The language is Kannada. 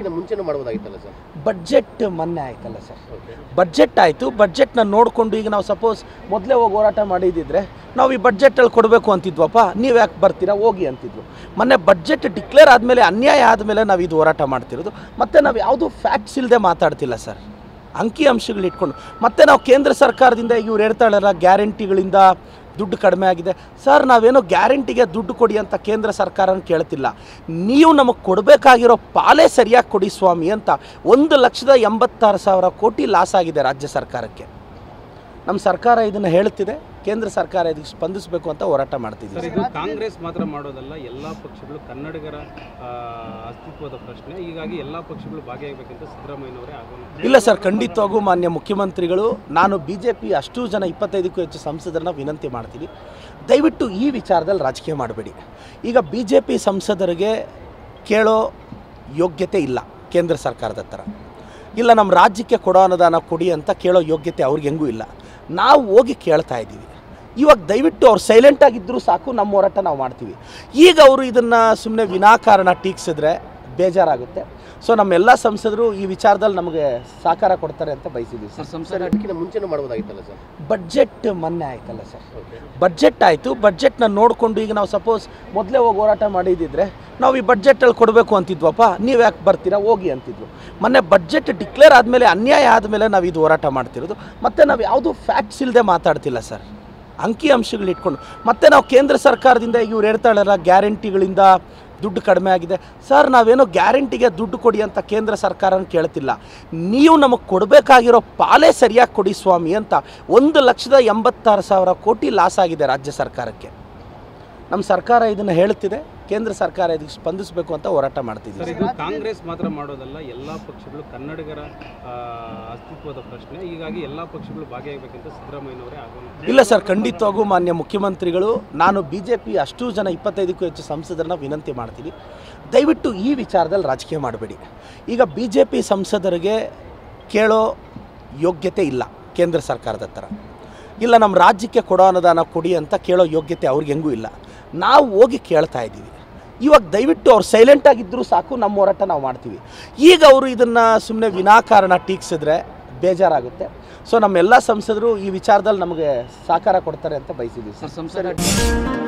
ಇದಕ್ಕಿಂತ ಮುಂಚೆನೂ ಮಾಡಬಹುದಾಗಿತ್ತಲ್ಲ ಸರ್? ಬಡ್ಜೆಟ್ ಮೊನ್ನೆ ಆಯ್ತಲ್ಲ ಸರ್, ಬಡ್ಜೆಟ್ ಆಯಿತು. ಬಡ್ಜೆಟ್ನ ನೋಡಿಕೊಂಡು ಈಗ ನಾವು ಸಪೋಸ್ ಮೊದಲೇ ಹೋಗಿ ಹೋರಾಟ ಮಾಡಿದ್ದಿದ್ರೆ ನಾವು ಈ ಬಡ್ಜೆಟಲ್ಲಿ ಕೊಡಬೇಕು ಅಂತಿದ್ವಪ್ಪ, ನೀವು ಯಾಕೆ ಬರ್ತೀರಾ ಹೋಗಿ ಅಂತಿದ್ವು. ಮೊನ್ನೆ ಬಡ್ಜೆಟ್ ಡಿಕ್ಲೇರ್ ಆದಮೇಲೆ, ಅನ್ಯಾಯ ಆದಮೇಲೆ ನಾವು ಇದು ಹೋರಾಟ ಮಾಡ್ತಿರೋದು. ಮತ್ತು ನಾವು ಯಾವುದೂ ಫ್ಯಾಕ್ಟ್ಸ್ ಇಲ್ಲದೆ ಮಾತಾಡ್ತಿಲ್ಲ ಸರ್, ಅಂಕಿ ಅಂಶಗಳು ಇಟ್ಕೊಂಡು. ಮತ್ತು ನಾವು ಕೇಂದ್ರ ಸರ್ಕಾರದಿಂದ ಇವ್ರು ಹೇಳ್ತಾಳಲ್ಲ ಗ್ಯಾರಂಟಿಗಳಿಂದ ದುಡ್ಡು ಕಡಿಮೆ ಆಗಿದೆ ಸರ್. ನಾವೇನೋ ಗ್ಯಾರಂಟಿಗೆ ದುಡ್ಡು ಕೊಡಿ ಅಂತ ಕೇಂದ್ರ ಸರ್ಕಾರನ ಕೇಳ್ತಿಲ್ಲ. ನೀವು ನಮಗೆ ಕೊಡಬೇಕಾಗಿರೋ ಪಾಲೇ ಸರಿಯಾಗಿ ಕೊಡಿ ಸ್ವಾಮಿ ಅಂತ 1,86,000 ಕೋಟಿ ಲಾಸ್ ಆಗಿದೆ ರಾಜ್ಯ ಸರ್ಕಾರಕ್ಕೆ. ನಮ್ಮ ಸರ್ಕಾರ ಇದನ್ನು ಹೇಳ್ತಿದೆ, ಕೇಂದ್ರ ಸರ್ಕಾರ ಇದಕ್ಕೆ ಸ್ಪಂದಿಸಬೇಕು ಅಂತ ಹೋರಾಟ ಮಾಡ್ತಿದ್ದೀವಿ. ಇದು ಕಾಂಗ್ರೆಸ್ ಮಾತ್ರ ಮಾಡೋದಲ್ಲ, ಎಲ್ಲ ಪಕ್ಷಗಳು ಕನ್ನಡಿಗರ ಅಸ್ತಿತ್ವದ ಪ್ರಶ್ನೆ. ಹೀಗಾಗಿ ಎಲ್ಲ ಪಕ್ಷಗಳು ಭಾಗಿಯಾಗಬೇಕಂತ ಸಿದ್ದರಾಮಯ್ಯನವರೇ ಆಗೋಣ. ಇಲ್ಲ ಸರ್, ಖಂಡಿತವಾಗೂ ಮಾನ್ಯ ಮುಖ್ಯಮಂತ್ರಿಗಳು, ನಾನು BJP ಅಷ್ಟು ಜನ 25ಕ್ಕೂ ಹೆಚ್ಚು ಸಂಸದರನ್ನ ವಿನಂತಿ ಮಾಡ್ತೀನಿ, ದಯವಿಟ್ಟು ಈ ವಿಚಾರದಲ್ಲಿ ರಾಜಕೀಯ ಮಾಡಬೇಡಿ. ಈಗ BJP ಸಂಸದರಿಗೆ ಕೇಳೋ ಯೋಗ್ಯತೆ ಇಲ್ಲ ಕೇಂದ್ರ ಸರ್ಕಾರದ ಹತ್ರ. ಇಲ್ಲ ನಮ್ಮ ರಾಜ್ಯಕ್ಕೆ ಕೊಡೋ ಅನುದಾನ ಕೊಡಿ ಅಂತ ಕೇಳೋ ಯೋಗ್ಯತೆ ಅವ್ರಿಗೆ ಹೆಂಗೂ ಇಲ್ಲ. ನಾವು ಹೋಗಿ ಕೇಳ್ತಾ ಇದ್ದೀವಿ. ಇವಾಗ ದಯವಿಟ್ಟು ಅವ್ರು ಸೈಲೆಂಟಾಗಿದ್ದರೂ ಸಾಕು, ನಮ್ಮ ಹೋರಾಟ ನಾವು ಮಾಡ್ತೀವಿ. ಈಗ ಅವರು ಇದನ್ನು ಸುಮ್ಮನೆ ವಿನಾಕಾರಣ ಟೀಕಿಸಿದ್ರೆ ಬೇಜಾರಾಗುತ್ತೆ. ಸೊ ನಮ್ಮೆಲ್ಲ ಸಂಸದರು ಈ ವಿಚಾರದಲ್ಲಿ ನಮಗೆ ಸಹಕಾರ ಕೊಡ್ತಾರೆ ಅಂತ ಬಯಸಿದ್ದೀವಿ ಸರ್. ಇದಕ್ಕಿಂತ ಮುಂಚೆನೂ ಮಾಡಬಹುದಾಗಿತ್ತಲ್ಲ ಸರ್? ಬಡ್ಜೆಟ್ ಮೊನ್ನೆ ಆಯ್ತಲ್ಲ ಸರ್, ಬಡ್ಜೆಟ್ ಆಯಿತು. ಬಡ್ಜೆಟ್ನ ನೋಡಿಕೊಂಡು ಈಗ ನಾವು ಸಪೋಸ್ ಮೊದಲೇ ಹೋಗಿ ಹೋರಾಟ ಮಾಡಿದ್ದಿದ್ರೆ ನಾವು ಈ ಬಡ್ಜೆಟಲ್ಲಿ ಕೊಡಬೇಕು ಅಂತಿದ್ವಪ್ಪ, ನೀವು ಯಾಕೆ ಬರ್ತೀರಾ ಹೋಗಿ ಅಂತಿದ್ವು. ಮೊನ್ನೆ ಬಡ್ಜೆಟ್ ಡಿಕ್ಲೇರ್ ಆದಮೇಲೆ, ಅನ್ಯಾಯ ಆದಮೇಲೆ ನಾವು ಇದು ಹೋರಾಟ ಮಾಡ್ತಿರೋದು. ಮತ್ತು ನಾವು ಯಾವುದೂ ಫ್ಯಾಕ್ಟ್ಸ್ ಇಲ್ಲದೆ ಮಾತಾಡ್ತಿಲ್ಲ ಸರ್, ಅಂಕಿ ಅಂಶಗಳು ಇಟ್ಕೊಂಡು. ಮತ್ತು ನಾವು ಕೇಂದ್ರ ಸರ್ಕಾರದಿಂದ ಇವ್ರು ಹೇಳ್ತಾಳಲ್ಲ ಗ್ಯಾರಂಟಿಗಳಿಂದ ದುಡ್ಡು ಕಡಿಮೆ ಆಗಿದೆ ಸರ್. ನಾವೇನೋ ಗ್ಯಾರಂಟಿಗೆ ದುಡ್ಡು ಕೊಡಿ ಅಂತ ಕೇಂದ್ರ ಸರ್ಕಾರನ ಕೇಳ್ತಿಲ್ಲ. ನೀವು ನಮಗೆ ಕೊಡಬೇಕಾಗಿರೋ ಪಾಲೇ ಸರಿಯಾಗಿ ಕೊಡಿ ಸ್ವಾಮಿ ಅಂತ 1,86,000 ಕೋಟಿ ಲಾಸ್ ಆಗಿದೆ ರಾಜ್ಯ ಸರ್ಕಾರಕ್ಕೆ. ನಮ್ಮ ಸರ್ಕಾರ ಇದನ್ನು ಹೇಳ್ತಿದೆ, ಕೇಂದ್ರ ಸರ್ಕಾರ ಇದಕ್ಕೆ ಸ್ಪಂದಿಸಬೇಕು ಅಂತ ಹೋರಾಟ ಮಾಡ್ತಿದ್ದೀವಿ. ಇದು ಕಾಂಗ್ರೆಸ್ ಮಾತ್ರ ಮಾಡೋದಲ್ಲ, ಎಲ್ಲ ಪಕ್ಷಗಳು ಕನ್ನಡಿಗರ ಅಸ್ತಿತ್ವದ ಪ್ರಶ್ನೆ. ಹೀಗಾಗಿ ಎಲ್ಲ ಪಕ್ಷಗಳು ಭಾಗಿಯಾಗಬೇಕಂತ ಸಿದ್ದರಾಮಯ್ಯನವರೇ ಆಗೋಣ. ಇಲ್ಲ ಸರ್, ಖಂಡಿತವಾಗೂ ಮಾನ್ಯ ಮುಖ್ಯಮಂತ್ರಿಗಳು, ನಾನು BJP ಅಷ್ಟು ಜನ 25ಕ್ಕೂ ಹೆಚ್ಚು ಸಂಸದರನ್ನ ವಿನಂತಿ ಮಾಡ್ತೀನಿ, ದಯವಿಟ್ಟು ಈ ವಿಚಾರದಲ್ಲಿ ರಾಜಕೀಯ ಮಾಡಬೇಡಿ. ಈಗ BJP ಸಂಸದರಿಗೆ ಕೇಳೋ ಯೋಗ್ಯತೆ ಇಲ್ಲ ಕೇಂದ್ರ ಸರ್ಕಾರದ ಹತ್ರ. ಇಲ್ಲ ನಮ್ಮ ರಾಜ್ಯಕ್ಕೆ ಕೊಡೋ ಅನುದಾನ ಕೊಡಿ ಅಂತ ಕೇಳೋ ಯೋಗ್ಯತೆ ಅವ್ರಿಗೆ ಹೆಂಗೂ ಇಲ್ಲ. ನಾವು ಹೋಗಿ ಕೇಳ್ತಾ ಇದ್ದೀವಿ. ಇವಾಗ ದಯವಿಟ್ಟು ಅವ್ರು ಸೈಲೆಂಟಾಗಿದ್ದರೂ ಸಾಕು, ನಮ್ಮ ಹೋರಾಟ ನಾವು ಮಾಡ್ತೀವಿ. ಈಗ ಅವರು ಇದನ್ನು ಸುಮ್ಮನೆ ವಿನಾಕಾರಣ ಟೀಕಿಸಿದ್ರೆ ಬೇಜಾರಾಗುತ್ತೆ. ಸೊ ನಮ್ಮೆಲ್ಲ ಸಂಸದರು ಈ ವಿಚಾರದಲ್ಲಿ ನಮಗೆ ಸಹಕಾರ ಕೊಡ್ತಾರೆ ಅಂತ ಬಯಸಿದ್ದೀವಿ ಸರ್.